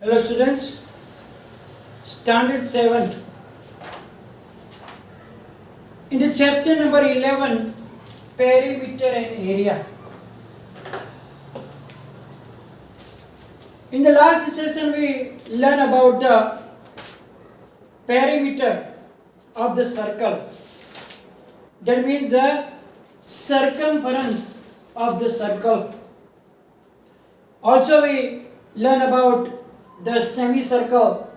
Hello students, Standard 7. In the chapter number 11, perimeter and area. In the last session we learned about the perimeter of the circle. That means the circumference of the circle. Also we learn about the semicircle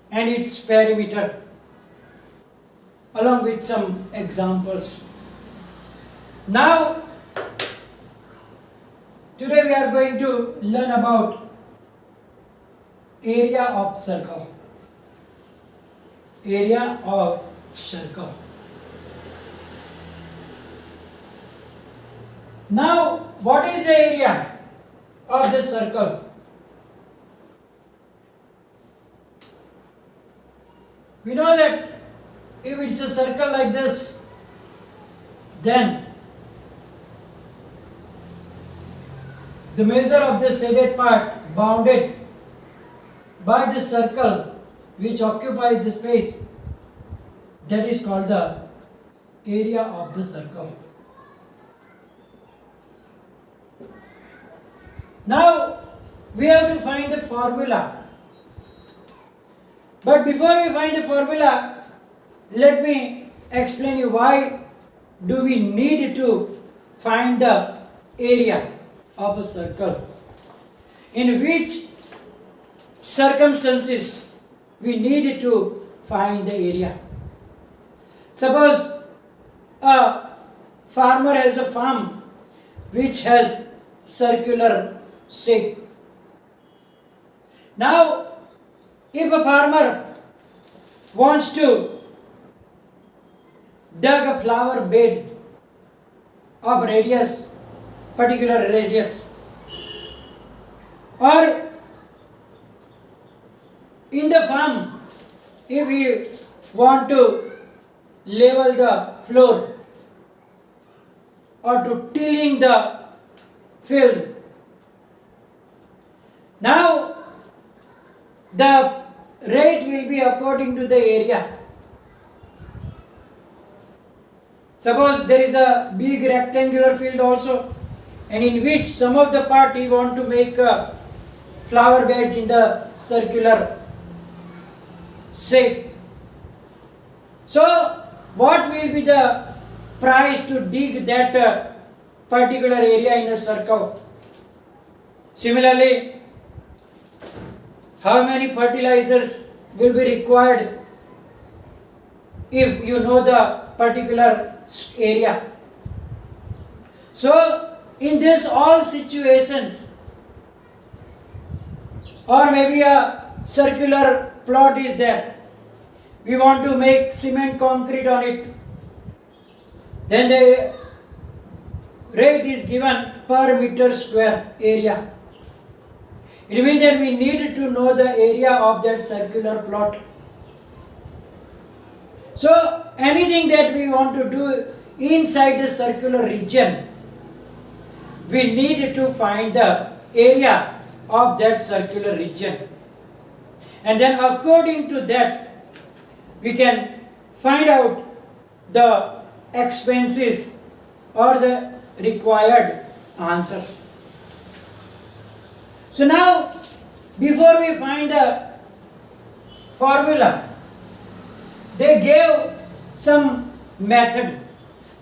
and its perimeter along with some examples. Now today we are going to learn about area of circle. Area of circle. Now what is the area of the circle? We know that if it's a circle like this, then the measure of the shaded part bounded by the circle which occupies the space, that is called the area of the circle. Now we have to find the formula. But before we find the formula, let me explain you why do we need to find the area of a circle. In which circumstances we need to find the area. Suppose a farmer has a farm which has circular shape. Now if a farmer wants to dig a flower bed of radius, particular radius, or in the farm, if we want to level the floor or to tilling the field, now the rate will be according to the area. Suppose there is a big rectangular field also, and in which some of the part you want to make flower beds in the circular shape. So what will be the price to dig that particular area in a circle? Similarly, how many fertilizers will be required if you know the particular area? So in this all situations, or maybe a circular plot is there, we want to make cement concrete on it, then the rate is given per meter square area. It means that we need to know the area of that circular plot. So anything that we want to do inside the circular region, we need to find the area of that circular region. And then according to that, we can find out the expenses or the required answers. So now, before we find the formula, they gave some method,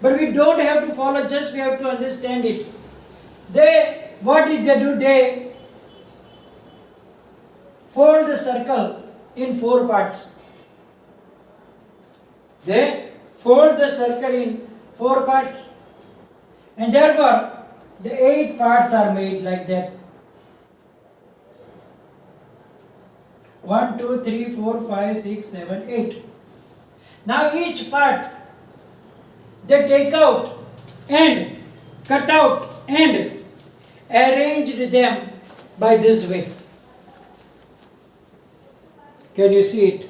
but we don't have to follow, just we have to understand it. What did they do? They fold the circle in 4 parts. They fold the circle in 4 parts, and therefore the 8 parts are made like that. 1, 2, 3, 4, 5, 6, 7, 8. Now each part they take out and cut out and arranged them by this way. Can you see it?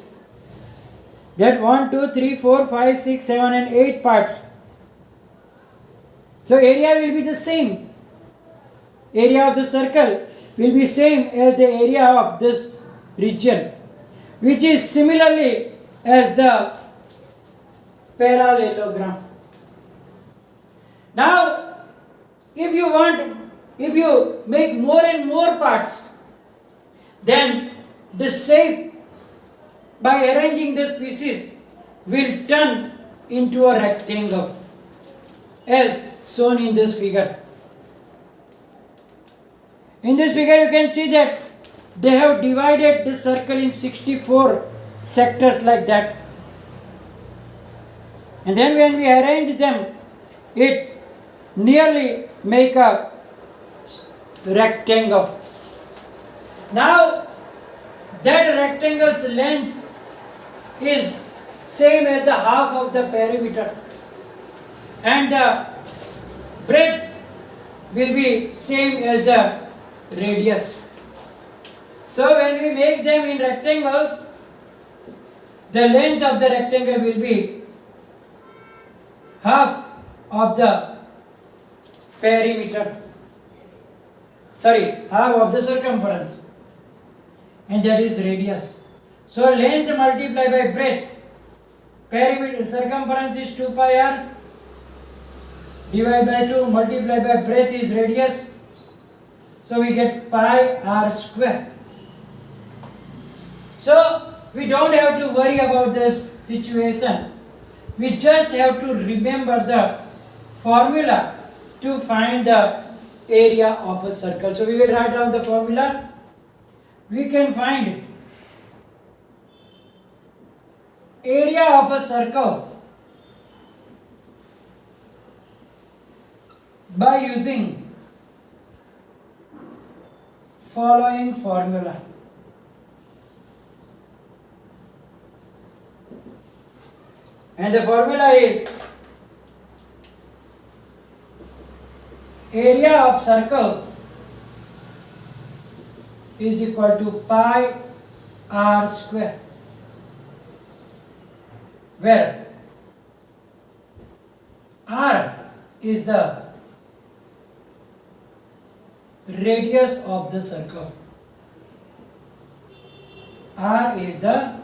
That 1, 2, 3, 4, 5, 6, 7 and 8 parts. So area will be the same. Area of the circle will be same as the area of this region, which is similarly as the parallelogram. Now, if you make more and more parts, then the shape by arranging this pieces will turn into a rectangle as shown in this figure. In this figure you can see that they have divided the circle in 64 sectors like that. And then when we arrange them, it nearly make a rectangle. Now that rectangle's length is same as the half of the perimeter, and the breadth will be same as the radius. So when we make them in rectangles, the length of the rectangle will be half of the perimeter, half of the circumference, and that is radius. So length multiplied by breadth, perimeter circumference is 2 pi r, divided by 2 multiplied by breadth is radius, so we get pi r square. So we don't have to worry about this situation, we just have to remember the formula to find the area of a circle. So we will write down the formula. We can find area of a circle by using following formula. And the formula is area of circle is equal to pi r square, where r is the radius of the circle. R is the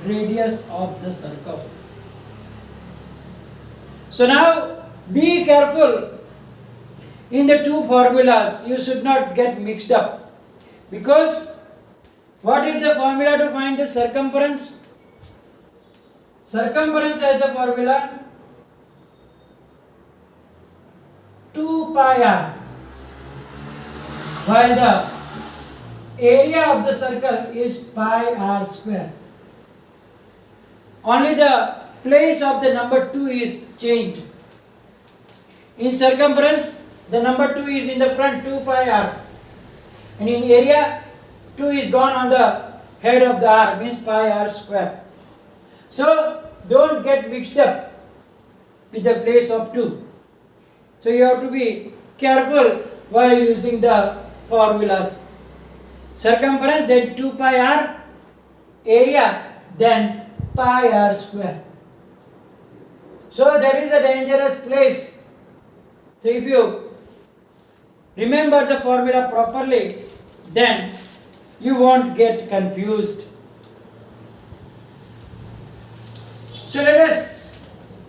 radius of the circle. So now be careful in the two formulas, you should not get mixed up, because what is the formula to find the circumference? Circumference has the formula 2 pi r, while the area of the circle is pi r square. Only the place of the number 2 is changed. In circumference, the number 2 is in the front, 2 pi r, and in area 2 is gone on the head of the r, means pi r square. So don't get mixed up with the place of 2. So you have to be careful while using the formulas. Circumference, then 2 pi r, area, then pi r square. So that is a dangerous place. So if you remember the formula properly, then you won't get confused. So let us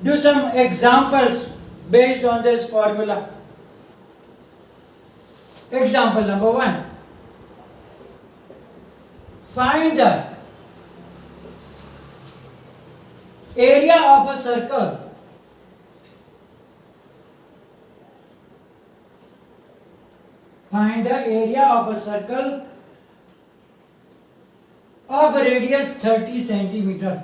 do some examples based on this formula. Example number 1. Find the area of a circle of a radius 30 centimeter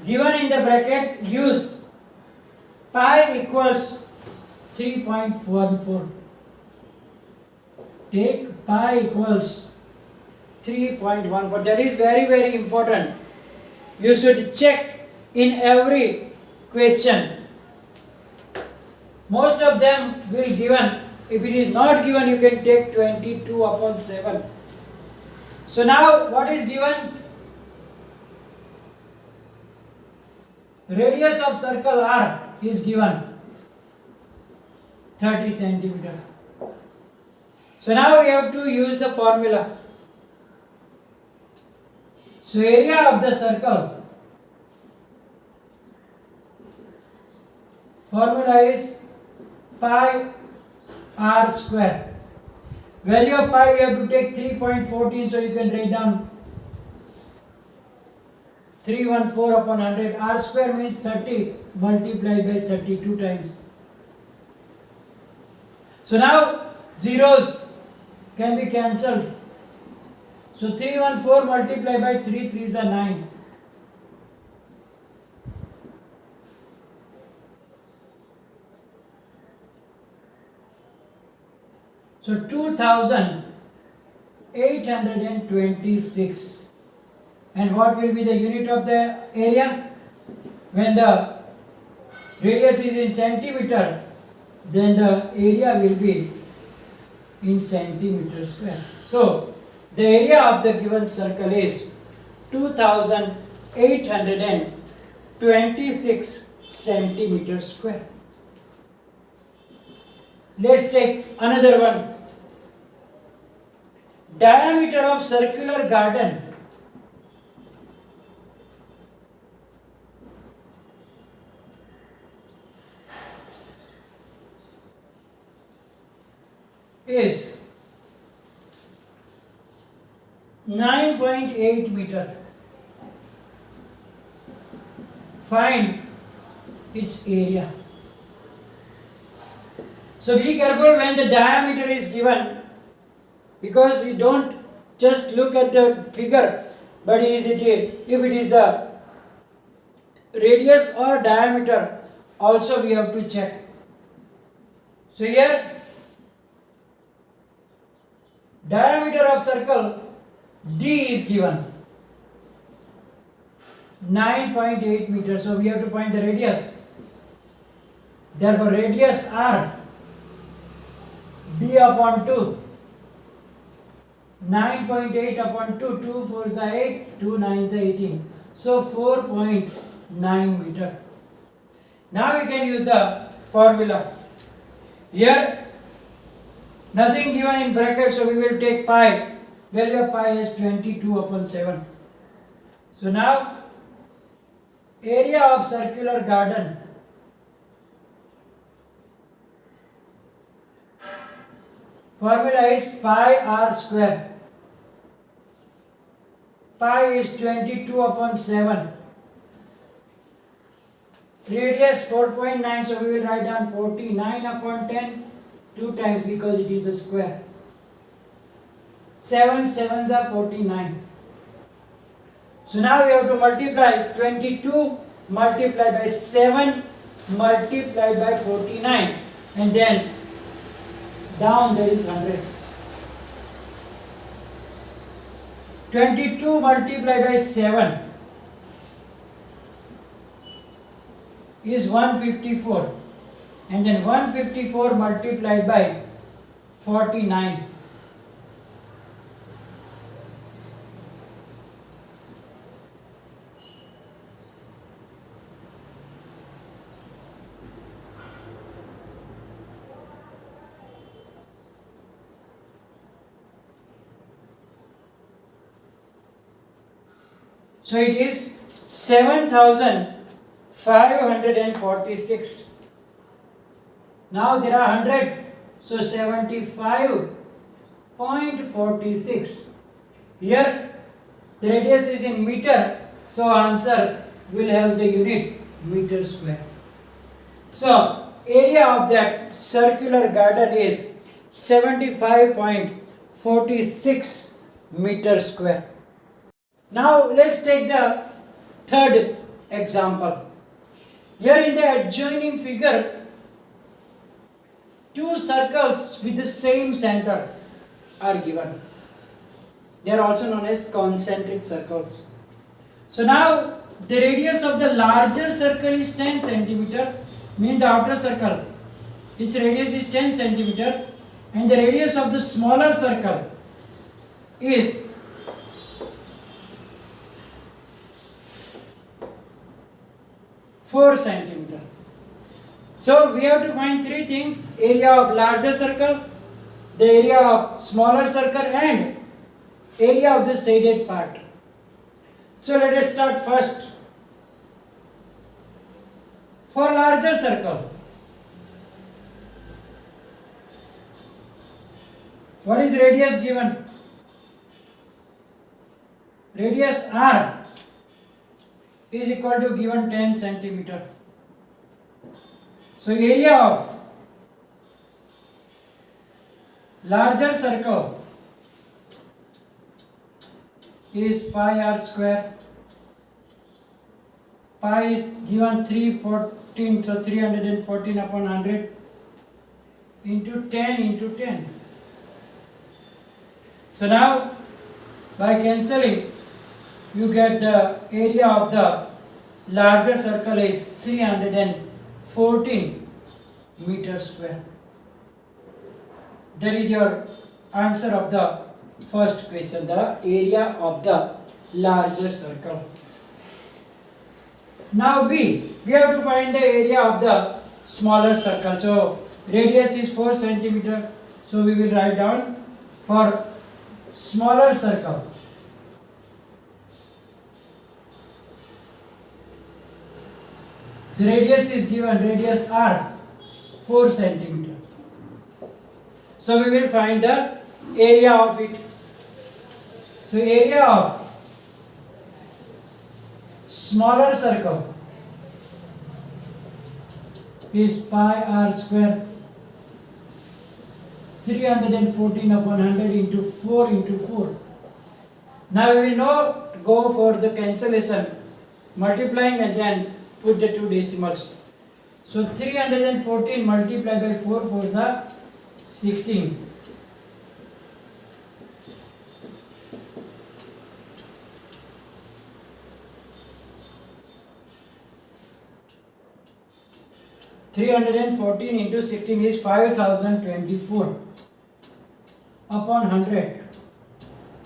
given in the bracket. Use pi equals 3.14. Take pi equals 3.14. That is very, very important. You should check in every question. Most of them will given. If it is not given, you can take 22 upon 7. So now what is given? Radius of circle R is given 30 centimeter. So now we have to use the formula. So area of the circle, formula is pi r square. Value of pi we have to take 3.14, so you can write down 314 upon 100. R square means 30 multiplied by 32 times. So now zeros can be cancelled. So 314 multiplied by 3, 3s are 9. So 2826. And what will be the unit of the area? When the radius is in centimeter, then the area will be in centimeter square. So the area of the given circle is 2826 centimeter square. Let's take another one. Diameter of circular garden is 9.8 meter. Find its area. So be careful when the diameter is given, because we don't just look at the figure, but if it is the radius or diameter, also we have to check. So here diameter of circle D is given 9.8 meters. So we have to find the radius. Therefore radius R, D upon 2, 9.8 upon 2, 2 4s are 8, 2 9s are 18. So 4.9 meter. Now we can use the formula. Here nothing given in bracket, so we will take pi. Value of pi is 22 upon 7. So now area of circular garden formula is pi r square. Pi is 22 upon 7. Radius 4.9, so we will write down 49 upon 10, 2 times because it is a square. 7 7s are 49. So now we have to multiply 22 multiplied by 7 multiplied by 49, and then down there is 100. 22 multiplied by 7 is 154, and then 154 multiplied by 49. So it is 7,546. Now there are 100, so 75.46. Here the radius is in meter, so answer will have the unit meter square. So area of that circular garden is 75.46 meter square. Now let's take the third example. Here in the adjoining figure, two circles with the same center are given. They are also known as concentric circles. So now the radius of the larger circle is 10 centimeter, means the outer circle, its radius is 10 centimeter, and the radius of the smaller circle is 4 centimeter. So we have to find three things: area of larger circle, the area of smaller circle, and area of the shaded part. So let us start first. For larger circle, what is radius given? Radius R is equal to given 10 centimeter. So area of larger circle is pi r square. Pi is given 314, so 314 upon 100 into 10 into 10. So now by cancelling you get the area of the larger circle is 314 meters square. That is your answer of the first question, the area of the larger circle. Now B, we have to find the area of the smaller circle. So radius is 4 centimeter. So we will write down for smaller circle. The radius is given, radius R, 4 centimeter. So we will find the area of it. So area of smaller circle is pi r square, 314 upon 100 into 4 into 4. Now we will not go for the cancellation, multiplying and then put the two decimals. So 314 multiplied by 4 for the 16. into 16 is 5024 upon 100.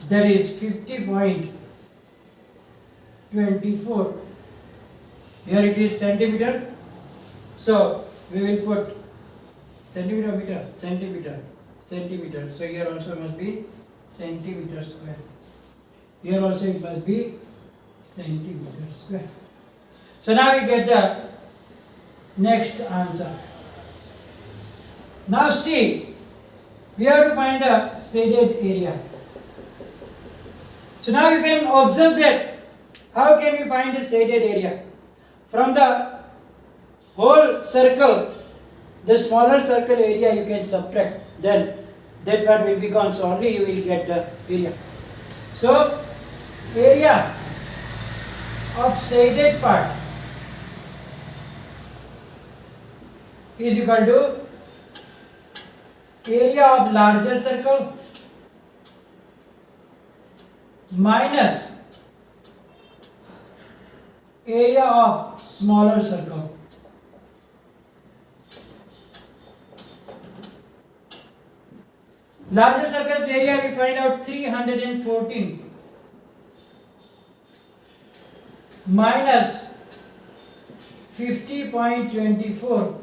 That is 50.24. Here it is centimeter. So we will put centimeter, meter, centimeter, centimeter. So here also must be centimeter square. Here also it must be centimeter square. So now we get the next answer. Now see, we have to find the shaded area. So now you can observe that how can we find the shaded area? From the whole circle, the smaller circle area you can subtract, then that part will be gone, so only you will get the area. So area of shaded part is equal to area of larger circle minus area of smaller circle. Larger circle's area we find out 314 minus 50.24.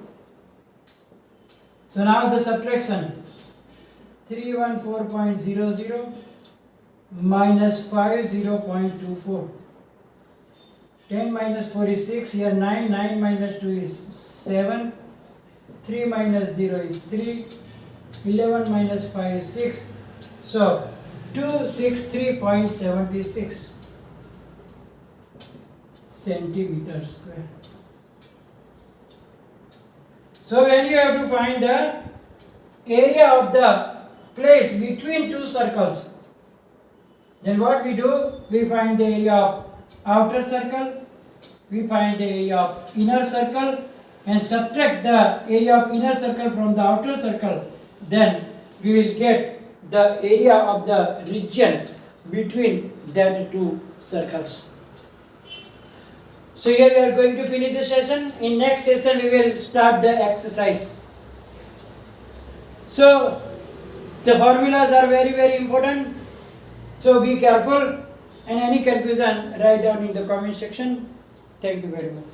So now the subtraction, 314.00 minus 50.24. 10 minus 4 is 6, here 9, 9 minus 2 is 7, 3 minus 0 is 3, 11 minus 5 is 6, so 263.76 centimeter square. So when you have to find the area of the place between two circles, then what we do, we find the area of outer circle, we find the area of inner circle and subtract the area of inner circle from the outer circle, then we will get the area of the region between that two circles. So here we are going to finish the session. In next session we will start the exercise. So the formulas are very important, so be careful, and any confusion write down in the comment section. Thank you very much.